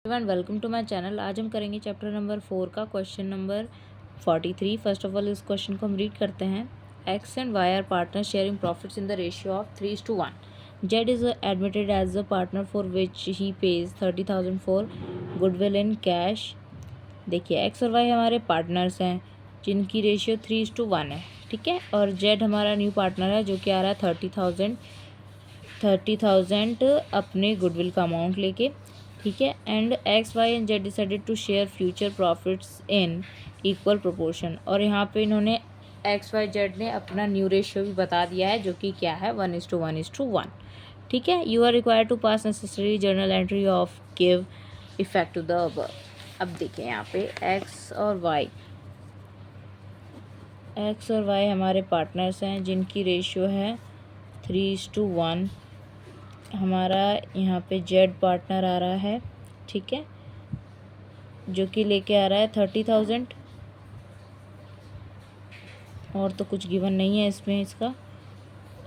Everyone, welcome to my channel. आज हम करेंगे चैप्टर नंबर 4 का question number 43। First of all इस क्वेश्चन को हम रीड करते हैं। X and Y are partner sharing profits in the ratio of 3:1। Z is admitted as the partner for which he pays 30,000 for goodwill in cash. देखिए, X और Y हमारे partners हैं जिनकी रेशियो 3:1 है, ठीक है। और जेड हमारा न्यू पार्टनर है जो कि आ रहा है 30,000 अपने गुडविल का अमाउंट लेके, ठीक है। And X Y and Z decided to share future profits in equal proportion. और यहाँ पे इन्होंने एक्स वाई जेड ने अपना न्यू रेशियो भी बता दिया है जो कि क्या है 1:1:1, ठीक है। You are required to pass necessary journal entry of give effect to the above. अब देखिए यहाँ पे एक्स और वाई हमारे पार्टनर्स हैं जिनकी रेशियो है 3:1। हमारा यहाँ पे जेड पार्टनर आ रहा है, ठीक है, जो कि लेके आ रहा है 30,000। और तो कुछ गिवन नहीं है इसमें इसका।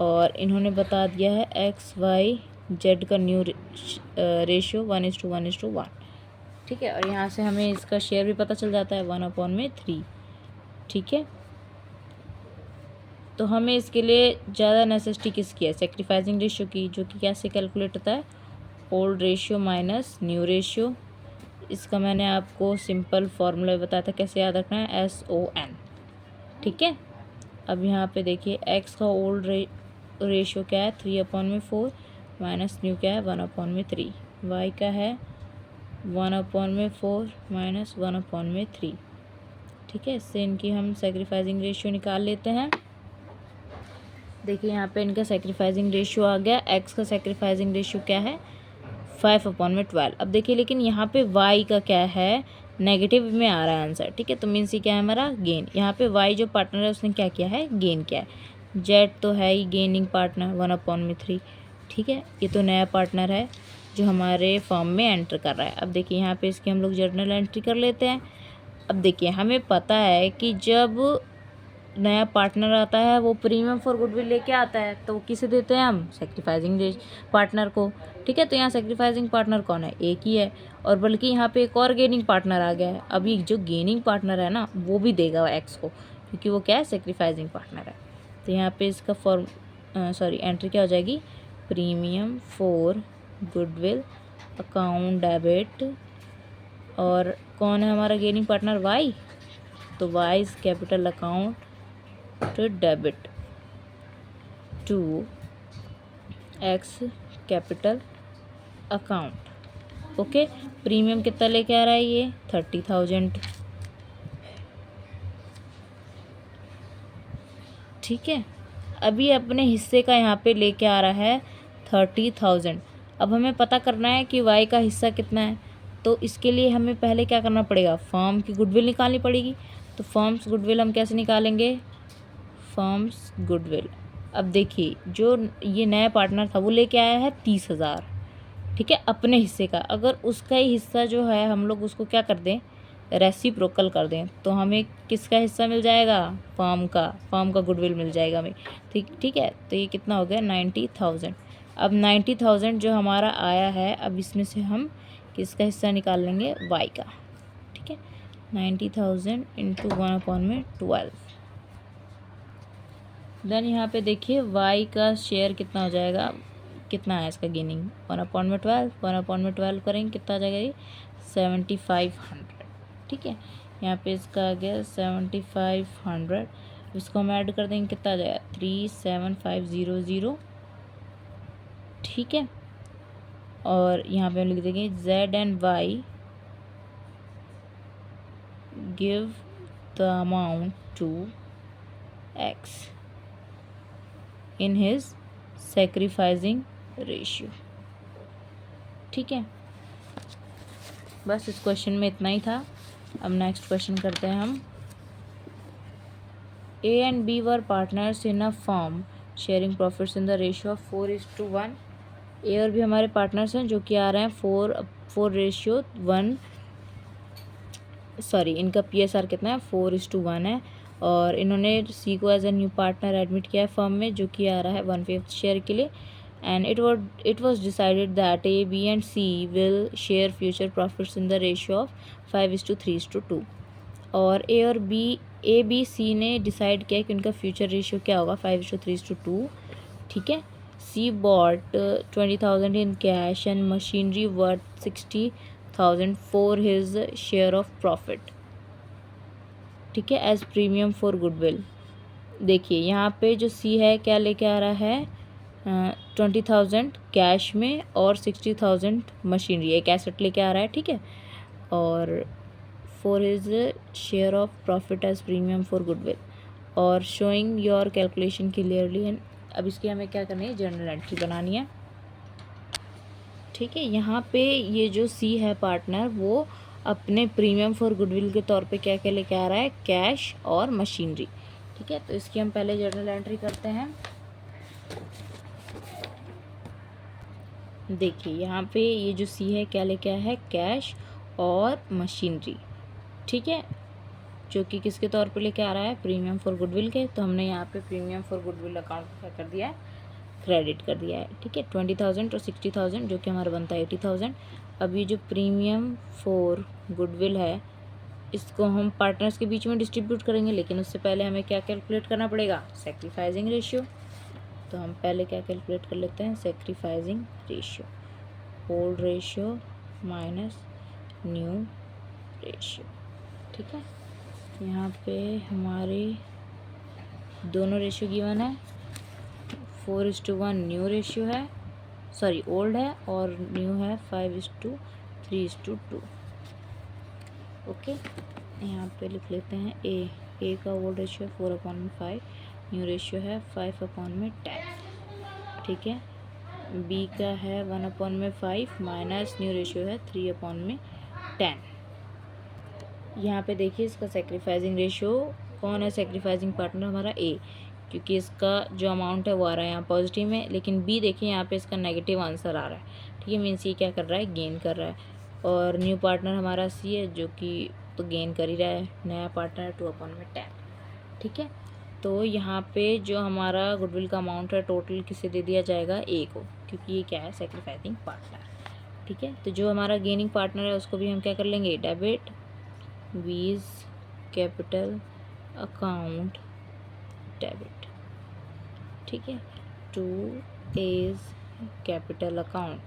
और इन्होंने बता दिया है एक्स वाई जेड का न्यू रेशियो 1:1:1, ठीक है। और यहाँ से हमें इसका शेयर भी पता चल जाता है 1/3, ठीक है। तो हमें इसके लिए ज़्यादा नेसेसिटी किसकी है? सेक्रीफाइसिंग रेशियो की, जो कि कैसे कैलकुलेट होता है? Old ratio minus new ratio. इसका मैंने आपको सिंपल फार्मूला बताया था कैसे याद रखना है, SON, ठीक है। अब यहाँ पे देखिए एक्स का ओल्ड रेशियो क्या है 3/4 माइनस न्यू क्या है 1/3। वाई का है 1/4 माइनस 1/3, ठीक है। इससे इनकी हम सेक्रीफाइसिंग रेशियो निकाल लेते हैं। देखिए यहाँ पे इनका सेक्रीफाइसिंग रेशियो आ गया। एक्स का सेक्रीफाइसिंग रेशियो क्या है 5/12। अब देखिए लेकिन यहाँ पे वाई का क्या है, नेगेटिव में आ रहा है आंसर, ठीक है। तो मीन्स ये क्या है हमारा गेन। यहाँ पे वाई जो पार्टनर है उसने क्या किया है, गेन किया है। जेड तो है ही गेनिंग पार्टनर 1/3, ठीक है। ये तो नया पार्टनर है जो हमारे फॉर्म में एंटर कर रहा है। अब देखिए यहाँ पे इसकी हम लोग जर्नल एंट्री कर लेते हैं। अब देखिए हमें पता है कि जब नया पार्टनर आता है वो प्रीमियम फॉर गुडविल लेके आता है, तो किसे देते हैं हम, सेक्रीफाइसिंग पार्टनर को, ठीक है। तो यहाँ सेक्रीफाइसिंग पार्टनर कौन है, एक ही है। और बल्कि यहाँ पे एक और गेनिंग पार्टनर आ गया है। अभी जो गेनिंग पार्टनर है ना वो भी देगा एक्स को, क्योंकि वो क्या है, सेक्रीफाइसिंग पार्टनर है। तो यहाँ पे इसका एंट्री क्या हो जाएगी, premium for goodwill account debit. और कौन है हमारा गेनिंग पार्टनर, वाई। तो Y is capital account to debit to X capital account. Okay, premium कितना लेके आ रहा है ये 30,000, ठीक है। अभी अपने हिस्से का यहाँ पे लेके आ रहा है 30,000। अब हमें पता करना है कि वाई का हिस्सा कितना है। तो इसके लिए हमें पहले क्या करना पड़ेगा, फर्म की गुडविल निकालनी पड़ेगी। तो फर्म्स गुडविल हम कैसे निकालेंगे, फर्म्स गुडविल। अब देखिए जो ये नया पार्टनर था वो लेके आया है 30,000, ठीक है, अपने हिस्से का। अगर उसका ही हिस्सा जो है हम लोग उसको क्या कर दें, रेसिप्रोकल कर दें, तो हमें किसका हिस्सा मिल जाएगा, फर्म का गुडविल मिल जाएगा हमें, ठीक है। तो ये कितना हो गया 90,000। अब 90,000 जो हमारा आया है, अब इसमें से हम किसका हिस्सा निकाल लेंगे, वाई का, ठीक है। 90,000 इंटू 1/12। देन यहाँ पे देखिए वाई का शेयर कितना हो जाएगा, कितना है इसका गेनिंग 1/12। 1/12 करेंगे कितना आ जाएगा ये 7,500, ठीक है। यहाँ पे इसका आ गया 7,500। इसको हम ऐड कर देंगे कितना आ जाएगा 37500, ठीक है। और यहाँ पे हम लिख देंगे Z and Y give the amount to X in his sacrificing ratio, ठीक है। बस इस क्वेश्चन में इतना ही था। अब नेक्स्ट क्वेश्चन करते हैं हम। A and B were partners in a firm sharing profits in the ratio of 4:1। A और बी हमारे पार्टनर्स हैं जो कि आ रहे हैं 4:1। इनका PSR कितना है 4:1 है। और इन्होंने सी को as a new partner admit किया है फर्म में, जो कि आ रहा है 1/5 शेयर के लिए। and it was decided that A, B and C will share future profits in the ratio of 5:3:2. और ए बी सी ने डिसाइड किया कि उनका फ्यूचर रेशियो क्या होगा 5:3:2. ठीक है. C bought 20,000 in cash and machinery worth 60,000 for his share of profit. ठीक है, एज प्रीमियम फॉर गुडविल. देखिए यहाँ पे जो सी है क्या लेके आ रहा है 20,000 कैश में और 60,000 मशीनरी, एक एसेट लेके आ रहा है. ठीक है, और for his share of profit as premium for goodwill और showing your calculation clearly. And अब इसकी हमें क्या करनी है, जर्नल एंट्री बनानी है. ठीक है, यहाँ पे ये जो सी है पार्टनर वो अपने प्रीमियम फॉर गुडविल के तौर पे क्या क्या लेके आ रहा है, कैश और मशीनरी. ठीक है, तो इसकी हम पहले जर्नल एंट्री करते हैं. देखिए यहाँ पे ये जो सी है क्या लेके आया है, कैश और मशीनरी. ठीक है, जो कि किसके तौर पे लेके आ रहा है, प्रीमियम फॉर गुडविल के. तो हमने यहाँ पे प्रीमियम फॉर गुडविल अकाउंट क्या कर दिया है, क्रेडिट कर दिया है. ठीक है, 20,000 और 60,000 जो कि हमारा बनता है 80,000. अब ये जो प्रीमियम फॉर गुडविल है इसको हम पार्टनर्स के बीच में डिस्ट्रीब्यूट करेंगे, लेकिन उससे पहले हमें क्या कैलकुलेट करना पड़ेगा, सैक्रिफाइसिंग रेशियो. तो हम पहले क्या कैलकुलेट कर लेते हैं, sacrificing ratio. Old ratio minus new ratio. ठीक है, यहाँ पे हमारे दोनों रेशियो गिवन है. 4:1 न्यू रेशियो है, सॉरी ओल्ड है, और न्यू है 5:3:2. ओके, यहाँ पे लिख लेते हैं ए का ओल्ड रेशियो है 4/5, न्यू रेशियो है 5/10. ठीक है, बी का है 1/5 माइनस न्यू रेशियो है 3/10. यहाँ पे देखिए इसका सैक्रिफाइसिंग रेशियो कौन है, सैक्रिफाइसिंग पार्टनर हमारा ए, क्योंकि इसका जो अमाउंट है वो आ रहा है यहाँ पॉजिटिव में. लेकिन बी देखिए यहाँ पे इसका नेगेटिव आंसर आ रहा है. ठीक है, मीन्स ये क्या कर रहा है, गेन कर रहा है. और न्यू पार्टनर हमारा सी है जो कि तो गेन कर ही रहा है. नया पार्टनर है 2/10. ठीक है, तो यहाँ पे जो हमारा गुडविल का अमाउंट है टोटल किसे दे दिया जाएगा, ए को, क्योंकि ये क्या है, सैक्रिफाइसिंग पार्टनर. ठीक है, तो जो हमारा गेनिंग पार्टनर है उसको भी हम क्या कर लेंगे, डेबिट वीज कैपिटल अकाउंट डेबिट. ठीक है, टू एज कैपिटल अकाउंट.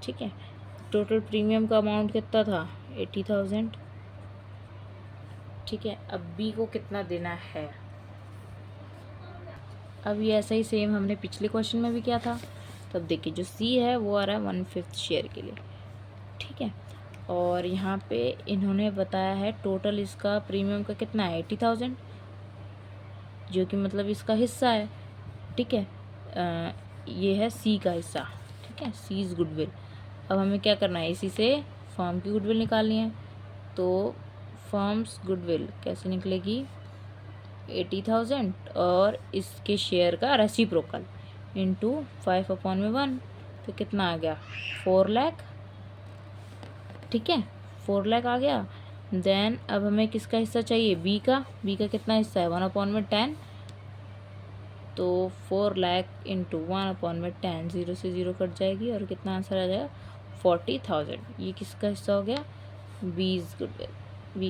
ठीक है, टोटल प्रीमियम का अमाउंट कितना था, 80,000. ठीक है, अब बी को कितना देना है, अब ये ऐसा ही सेम हमने पिछले क्वेश्चन में भी किया था. तब देखिए जो सी है वो आ रहा है 1/5 शेयर के लिए. ठीक है, और यहाँ पे इन्होंने बताया है टोटल इसका प्रीमियम का कितना है 80,000, जो कि मतलब इसका हिस्सा है. ठीक है, ये है सी का हिस्सा. ठीक है, सी इज़ गुडविल. अब हमें क्या करना है, इसी से फर्म की गुडविल निकालनी है. तो फर्म्स गुडविल कैसे निकलेगी, 80,000 और इसके शेयर का रेसिप्रोकल इंटू 5/1. तो कितना आ गया, 4 लाख. ठीक है, 4 लाख आ गया. देन अब हमें किसका हिस्सा चाहिए, बी का कितना हिस्सा है 1/10. तो 4 लाख इंटू 1/10, 0 से 0 कट जाएगी और कितना आंसर आ जाएगा 40,000. ये किसका हिस्सा हो गया, बी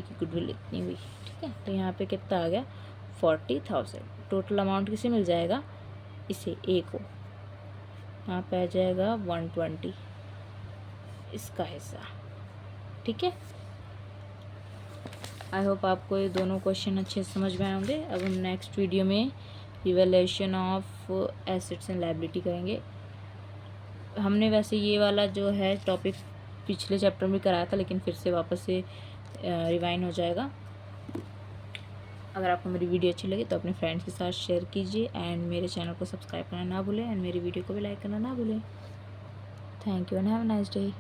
की गुडविल इतनी हुई. ठीक है, तो यहाँ पे कितना आ गया 40,000. टोटल अमाउंट किसे मिल जाएगा, इसे ए को. यहाँ पे आ जाएगा 120 इसका हिस्सा. ठीक है, आई होप आपको ये दोनों क्वेश्चन अच्छे से समझ में आए होंगे. अब हम नेक्स्ट वीडियो में revaluation of assets and liability करेंगे. हमने वैसे ये वाला जो है टॉपिक पिछले चैप्टर में कराया था, लेकिन फिर से वापस से रिवाइंड हो जाएगा. अगर आपको मेरी वीडियो अच्छी लगी तो अपने फ्रेंड्स के साथ शेयर कीजिए एंड मेरे चैनल को सब्सक्राइब करना ना भूलें एंड मेरी वीडियो को भी लाइक करना ना भूलें. Thank you and have a nice day.